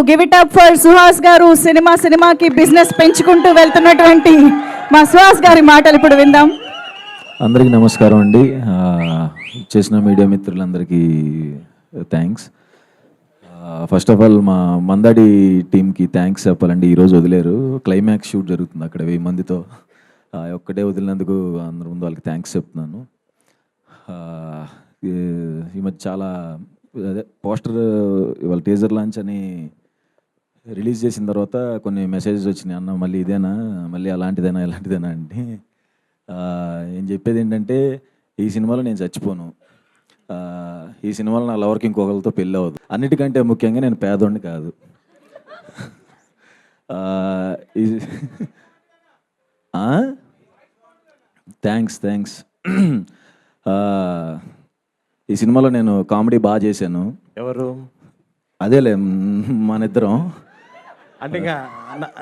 Give it up for Suhas గారు. సినిమాకి business పెంచుకుంటూ వెళ్తున్నటువంటి మా సుహాస్ గారి మాటలు ఇప్పుడు విందాం. అందరికీ నమస్కారం అండి. చేసిన మీడియా మిత్రులందరికీ థ్యాంక్స్. ఫస్ట్ ఆఫ్ ఆల్ మా మందాడి టీంకి థ్యాంక్స్ చెప్పాలండి. ఈరోజు వదిలేరు, క్లైమాక్స్ షూట్ జరుగుతుంది అక్కడ 1000 మందితో. ఒక్కటే వదిలినందుకు అందరి ముందు వాళ్ళకి థ్యాంక్స్ చెప్తున్నాను. ఈ మధ్య చాలా అదే పోస్టర్ ఇవాళ టీజర్ లాంచ్ అని రిలీజ్ చేసిన తర్వాత కొన్ని మెసేజెస్ వచ్చినాయి, అన్న మళ్ళీ ఇదేనా, మళ్ళీ అలాంటిదేనా ఇలాంటిదేనా అంటే ఏం చెప్పేది ఏంటంటే, ఈ సినిమాలో నేను చచ్చిపోను, ఈ సినిమాలో నా లవర్కి ఇంకొకరితో పెళ్ళి అవ్వదు, అన్నిటికంటే ముఖ్యంగా నేను పేదోడిని కాదు. థ్యాంక్స్. ఈ సినిమాలో నేను కామెడీ బాగా చేశాను. ఎవరు? అదేలే మన ఇద్దరం. అంటే ఇంకా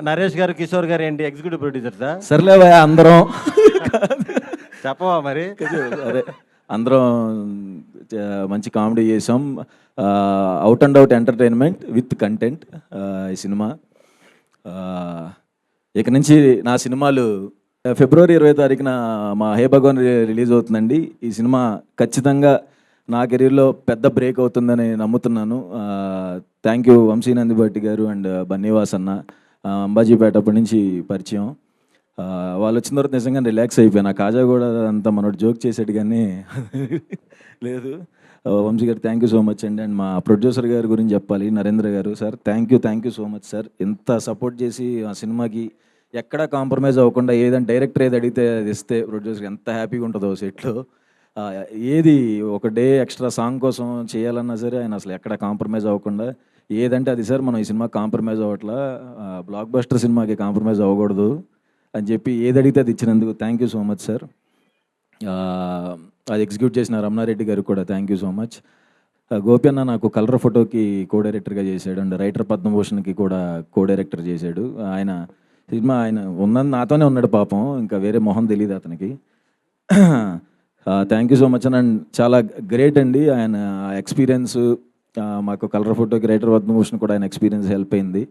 నరేష్ గారు, కిషోర్ గారు ఏంటి ఎగ్జిక్యూటివ్ ప్రొడ్యూసర్సా? సర్లేవా అందరం చెప్పవా మరి? అదే అందరం మంచి కామెడీ చేసాం. Out and out entertainment with content ఈ సినిమా. ఇక నుంచి నా సినిమాలు ఫిబ్రవరి 20వ తారీఖున మా హే భగవాన్ రిలీజ్ అవుతుందండి. ఈ సినిమా ఖచ్చితంగా నా కెరీర్లో పెద్ద బ్రేక్ అవుతుందని నమ్ముతున్నాను. థ్యాంక్ యూ వంశీ నందిభట్టి గారు అండ్ బన్నీవాస్ అన్న. అంబాజీపేట అప్పటి నుంచి పరిచయం. వాళ్ళు వచ్చిన తర్వాత నిజంగా రిలాక్స్ అయిపోయాను. ఆ కాజా కూడా అంత మనోడు జోక్ చేసాడు కానీ లేదు. వంశీ గారు థ్యాంక్ యూ సో మచ్ అండి. అండ్ మా ప్రొడ్యూసర్ గారి గురించి చెప్పాలి, నరేంద్ర గారు. Sir thank you so much sir. ఎంత సపోర్ట్ చేసి ఆ సినిమాకి ఎక్కడా కాంప్రమైజ్ అవ్వకుండా ఏదైనా డైరెక్టర్ ఏది అడిగితే అది ఇస్తే ప్రొడ్యూసర్ ఎంత హ్యాపీగా ఉంటుందో సెట్లో. ఏది ఒక డే ఎక్స్ట్రా సాంగ్ కోసం చేయాలన్నా సరే ఆయన అసలు ఎక్కడ కాంప్రమైజ్ అవ్వకుండా ఏదంటే అది సార్ మనం ఈ సినిమా కాంప్రమైజ్ అవ్వట్లా, బ్లాక్ బస్టర్ సినిమాకి కాంప్రమైజ్ అవ్వకూడదు అని చెప్పి ఏది అడిగితే అది ఇచ్చినందుకు thank you so much sir. అది ఎగ్జిక్యూట్ చేసిన రమణారెడ్డి గారికి కూడా thank you so much. Gopi అన్న నాకు కలర్ ఫోటోకి కో డైరెక్టర్గా చేశాడు అండ్ రైటర్ పద్మభూషణ్కి కూడా కో డైరెక్టర్ చేశాడు. ఆయన సినిమా ఆయన ఉన్నది నాతోనే ఉన్నాడు పాపం, ఇంకా వేరే మొహం తెలియదు అతనికి. Thank you so much and చాలా గ్రేట్ అండి ఆయన ఎక్స్పీరియన్స్. మాకు కలర్ ఫోటోకి రైటర్ పద్మభూషణ్ కూడా ఆయన ఎక్స్పీరియన్స్ హెల్ప్ అయింది.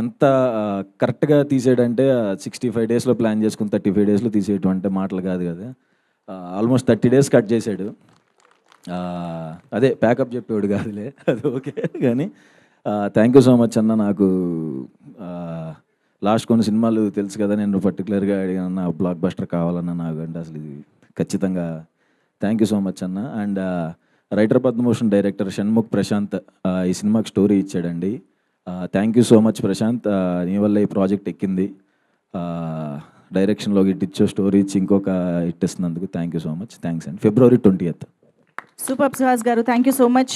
ఎంత కరెక్ట్గా తీసాడంటే 65 డేస్లో ప్లాన్ చేసుకుని 35 డేస్లో తీసేయటం అంటే మాటలు కాదు కదా. ఆల్మోస్ట్ 30 డేస్ కట్ చేశాడు. అదే ప్యాకప్ చెప్పేవాడు కాదులే, అది ఓకే కానీ థ్యాంక్ యూ సో మచ్ అన్న. నాకు లాస్ట్ కొన్ని సినిమాలు తెలుసు కదా, నేను పర్టికులర్గా అడిగాను నా బ్లాక్ బస్టర్ కావాలన్నా నాకు అంటే అసలు ఇది ఖచ్చితంగా థ్యాంక్ యూ సో మచ్ అన్న. And writer Padma Bhushan director Shanmukh Prashanth ఈ సినిమాకి స్టోరీ ఇచ్చాడండి. Thank you so much Prashanth, నీ వల్ల ఈ ప్రాజెక్ట్ ఎక్కింది. డైరెక్షన్లో హిట్ ఇచ్చో స్టోరీ ఇచ్చి ఇంకొక హిట్ ఇస్తున్నందుకు thank you so much. Thanks అండి. February 20th. Super Suhas garu, thank you so much.